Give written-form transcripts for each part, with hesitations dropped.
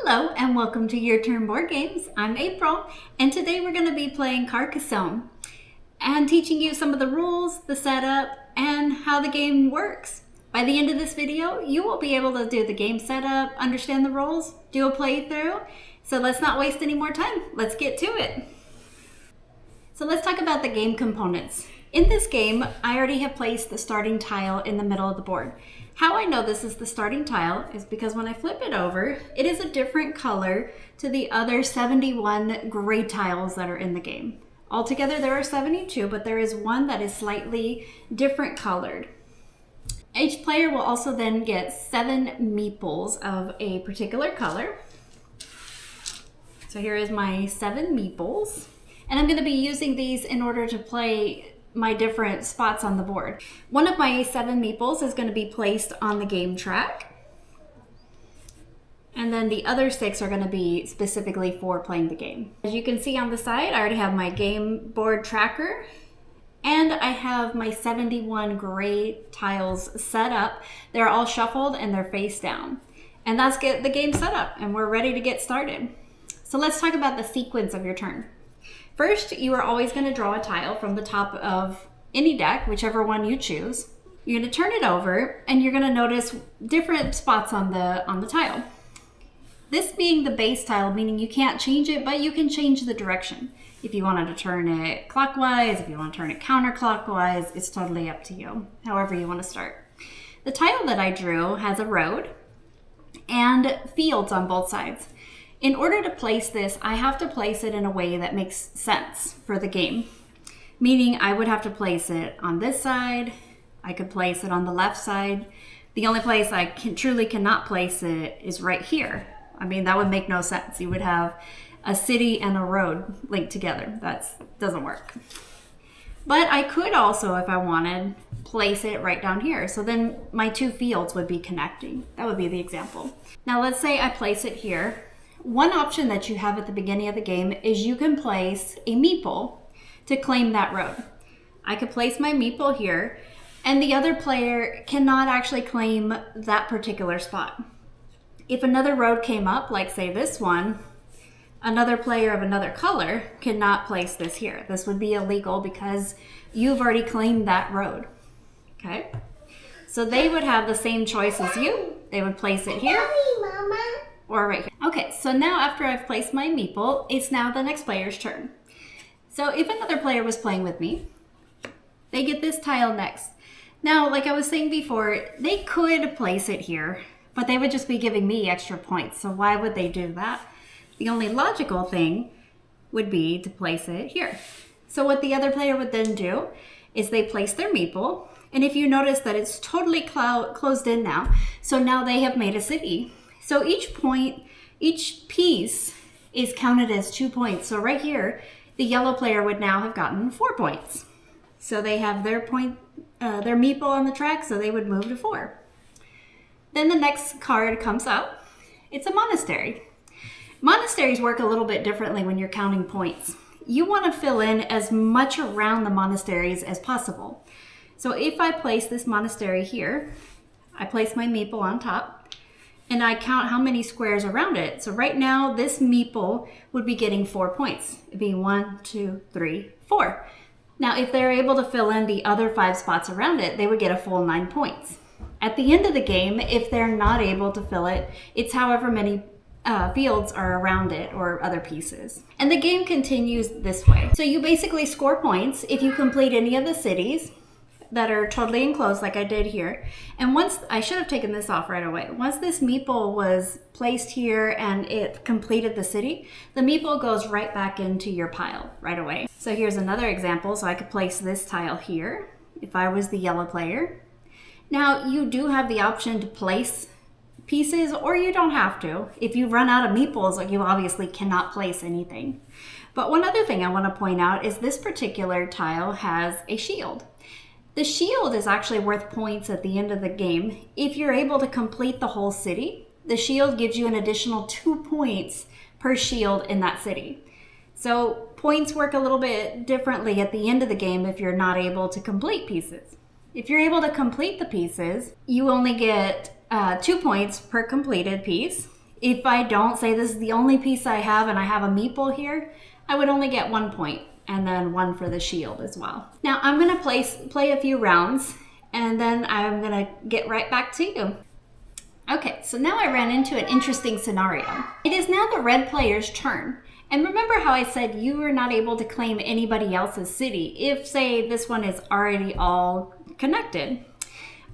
Hello and welcome to Your Turn Board Games. I'm April and today we're going to be playing Carcassonne and teaching you some of the rules, the setup, and how the game works. By the end of this video, you will be able to do the game setup, understand the rules, do a playthrough. So let's not waste any more time. Let's get to it. So let's talk about the game components. In this game, I already have placed the starting tile in the middle of the board. How I know this is the starting tile is because when I flip it over, it is a different color to the other 71 gray tiles that are in the game. Altogether there are 72, but there is one that is slightly different colored. Each player will also then get 7 meeples of a particular color. So here is my 7 meeples. And I'm going to be using these in order to play my different spots on the board. One of my 7 meeples is going to be placed on the game track. And then the other 6 are going to be specifically for playing the game. As you can see on the side, I already have my game board tracker. And I have my 71 gray tiles set up. They're all shuffled and they're face down. And that's the game set up and we're ready to get started. So let's talk about the sequence of your turn. First, you are always going to draw a tile from the top of any deck, whichever one you choose. You're going to turn it over and you're going to notice different spots on the tile. This being the base tile, meaning you can't change it, but you can change the direction. If you wanted to turn it clockwise, if you want to turn it counterclockwise, it's totally up to you, however you want to start. The tile that I drew has a road and fields on both sides. In order to place this, I have to place it in a way that makes sense for the game. Meaning I would have to place it on this side, I could place it on the left side. The only place I truly cannot place it is right here. I mean, that would make no sense. You would have a city and a road linked together. That doesn't work. But I could also, if I wanted, place it right down here. So then my 2 fields would be connecting. That would be the example. Now let's say I place it here. One option that you have at the beginning of the game is you can place a meeple to claim that road. I could place my meeple here, and the other player cannot actually claim that particular spot. If another road came up, like say this one, another player of another color cannot place this here. This would be illegal because you've already claimed that road. Okay? So they would have the same choice as you. They would place it here. Or right here. Okay, so now after I've placed my meeple, it's now the next player's turn. So if another player was playing with me, they get this tile next. Now, like I was saying before, they could place it here, but they would just be giving me extra points. So why would they do that? The only logical thing would be to place it here. So what the other player would then do is they place their meeple, and if you notice that it's totally closed in now, so now they have made a city. So each piece is counted as 2 points. So right here, the yellow player would now have gotten 4 points. So they have their meeple on the track, so they would move to 4. Then the next card comes up. It's a monastery. Monasteries work a little bit differently when you're counting points. You want to fill in as much around the monasteries as possible. So if I place this monastery here, I place my meeple on top, and I count how many squares around it. So right now, this meeple would be getting 4 points. It'd be 1, 2, 3, 4. Now, if they're able to fill in the other 5 spots around it, they would get a full 9 points. At the end of the game, if they're not able to fill it, it's however many fields are around it or other pieces. And the game continues this way. So you basically score points if you complete any of the cities that are totally enclosed like I did here. And once, I should have taken this off right away. Once this meeple was placed here and it completed the city, the meeple goes right back into your pile right away. So here's another example. So I could place this tile here if I was the yellow player. Now you do have the option to place pieces or you don't have to. If you run out of meeples, you obviously cannot place anything. But one other thing I want to point out is this particular tile has a shield. The shield is actually worth points at the end of the game. If you're able to complete the whole city, the shield gives you an additional 2 points per shield in that city. So points work a little bit differently at the end of the game if you're not able to complete pieces. If you're able to complete the pieces, you only get 2 points per completed piece. if I don't say this is the only piece I have and I have a meeple here, I would only get 1 point, and then 1 for the shield as well. Now I'm gonna play a few rounds, and then I'm gonna get right back to you. Okay, so now I ran into an interesting scenario. It is now the red player's turn. And remember how I said you are not able to claim anybody else's city if, say, this one is already all connected.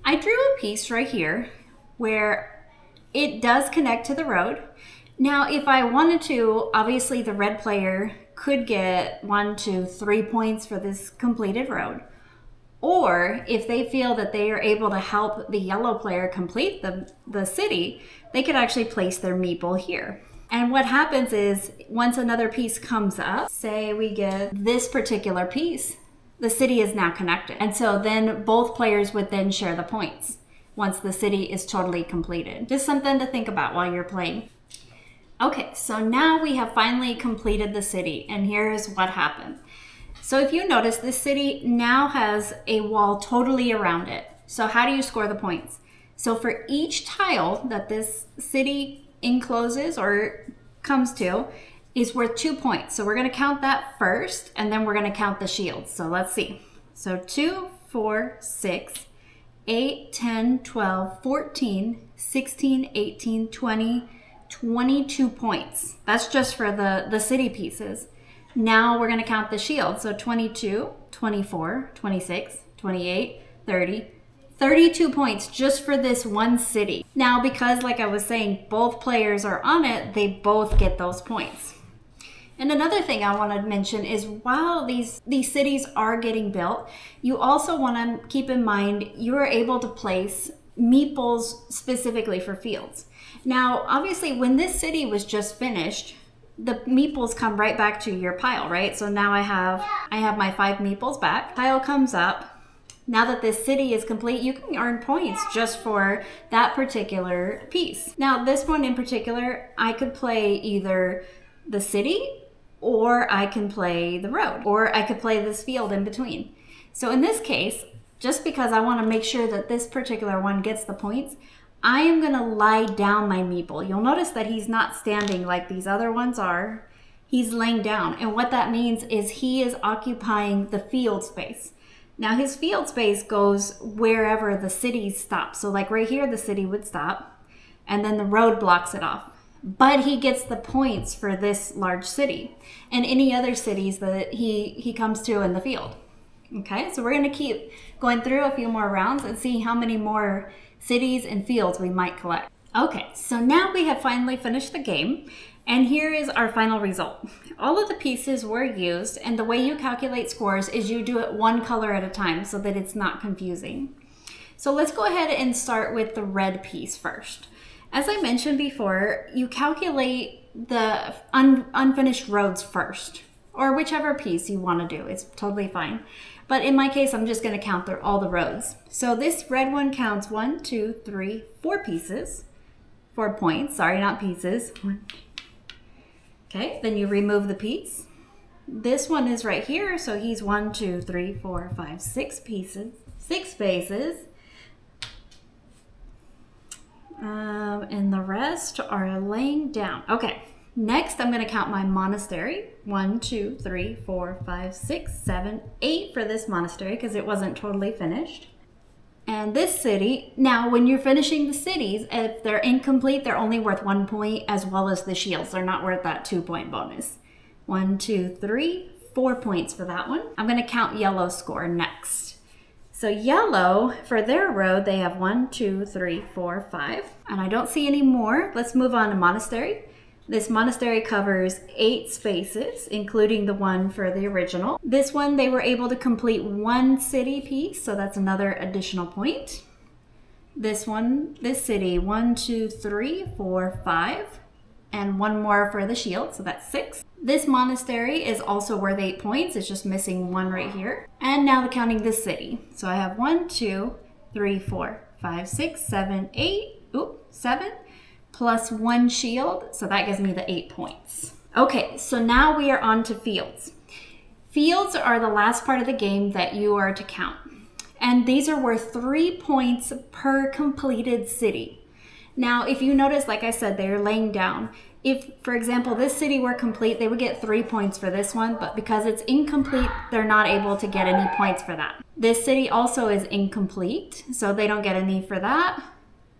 I drew a piece right here where it does connect to the road. Now, if I wanted to, obviously the red player could get 1, 2, 3 points for this completed road. Or if they feel that they are able to help the yellow player complete the city, they could actually place their meeple here. And what happens is once another piece comes up, say we get this particular piece, the city is now connected. And so then both players would then share the points once the city is totally completed. Just something to think about while you're playing. Okay, so now we have finally completed the city, and here's what happened. So if you notice, this city now has a wall totally around it. So how do you score the points? So for each tile that this city encloses or comes to is worth 2 points. So we're gonna count that first, and then we're gonna count the shields. So let's see. So 2, 4, 6, 8, 10, 12, 14, 16, 18, 20, 22 points. That's just for the city pieces. Now we're going to count the shield. So 22, 24, 26, 28, 30, 32 points just for this one city. Now, because like I was saying, both players are on it, they both get those points. And another thing I want to mention is while these cities are getting built, you also want to keep in mind you are able to place meeples specifically for fields. Now, obviously, when this city was just finished, the meeples come right back to your pile, right? So now I have my 5 meeples back. Pile comes up. Now that this city is complete, you can earn points just for that particular piece. Now, this one in particular, I could play either the city or I can play the road, or I could play this field in between. So in this case, just because I want to make sure that this particular one gets the points, I am going to lie down my meeple. You'll notice that he's not standing like these other ones are. He's laying down. And what that means is he is occupying the field space. Now his field space goes wherever the city stops. So like right here, the city would stop, and then the road blocks it off. But he gets the points for this large city and any other cities that he comes to in the field. Okay, so we're going to keep going through a few more rounds and see how many more cities and fields we might collect. Okay, so now we have finally finished the game, and here is our final result. All of the pieces were used, and the way you calculate scores is you do it one color at a time so that it's not confusing. So let's go ahead and start with the red piece first. As I mentioned before, you calculate the unfinished roads first, or whichever piece you want to do. It's totally fine. But in my case, I'm just going to count all the roads. So this red one counts 1, 2, 3, 4 pieces. 4 points. Sorry, not pieces. Okay, then you remove the piece. This one is right here. So he's 1, 2, 3, 4, 5, 6 pieces. 6 spaces. And the rest are laying down. Okay. Next, I'm going to count my monastery. 1, 2, 3, 4, 5, 6, 7, 8 for this monastery because it wasn't totally finished. And this city, now when you're finishing the cities, if they're incomplete, they're only worth 1 point as well as the shields. They're not worth that 2-point bonus. 1, 2, 3, 4 points for that one. I'm going to count yellow score next. So yellow, for their road, they have 1, 2, 3, 4, 5. And I don't see any more. Let's move on to monastery. This monastery covers 8 spaces, including the one for the original. This one, they were able to complete 1 city piece, so that's another additional point. This one, this city, 1, 2, 3, 4, 5, and 1 more for the shield, so that's 6. This monastery is also worth 8 points. It's just missing 1 right here. And now counting this city. So I have 1, 2, 3, 4, 5, 6, 7, 8, 7. Plus 1 shield, so that gives me the 8 points. Okay, so now we are on to fields. Fields are the last part of the game that you are to count. And these are worth 3 points per completed city. Now, if you notice, like I said, they're laying down. If, for example, this city were complete, they would get 3 points for this one, but because it's incomplete, they're not able to get any points for that. This city also is incomplete, so they don't get any for that,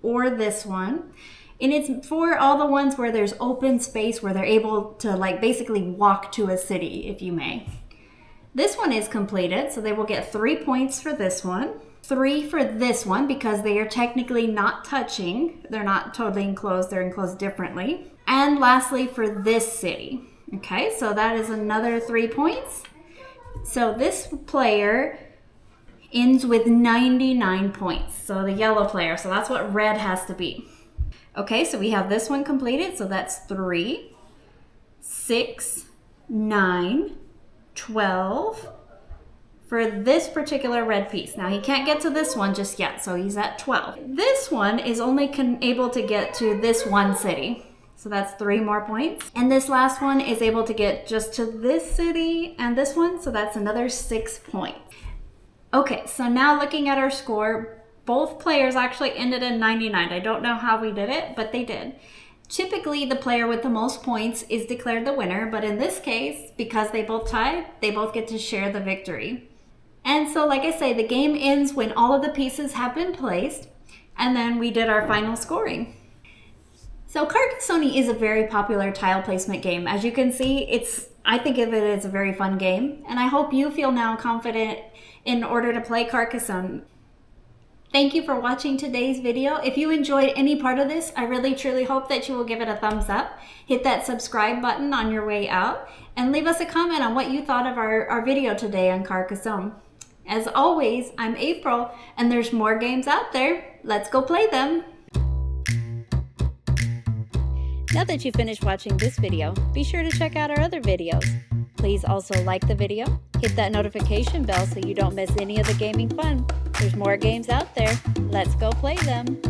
or this one. And it's for all the ones where there's open space where they're able to like basically walk to a city, if you may. This one is completed, so they will get 3 points for this one. 3 for this one because they are technically not touching. They're not totally enclosed, they're enclosed differently. And lastly for this city. Okay, so that is another 3 points. So this player ends with 99 points. So the yellow player, so that's what red has to be. Okay, so we have this one completed, so that's 3, 6, 9, 12 for this particular red piece. Now he can't get to this one just yet, so he's at 12. This one is only able to get to this one city, so that's 3 more points. And this last one is able to get just to this city and this one, so that's another 6 points. Okay, so now looking at our score, both players actually ended in 99. I don't know how we did it, but they did. Typically, the player with the most points is declared the winner, but in this case, because they both tied, they both get to share the victory. And so, like I say, the game ends when all of the pieces have been placed, and then we did our final scoring. So Carcassonne is a very popular tile placement game. As you can see, I think of it as a very fun game, and I hope you feel now confident in order to play Carcassonne. Thank you for watching today's video. If you enjoyed any part of this, I really truly hope that you will give it a thumbs up, hit that subscribe button on your way out, and leave us a comment on what you thought of our video today on Carcassonne. As always, I'm April, and there's more games out there. Let's go play them. Now that you've finished watching this video, be sure to check out our other videos. Please also like the video, hit that notification bell so you don't miss any of the gaming fun. There's more games out there. Let's go play them.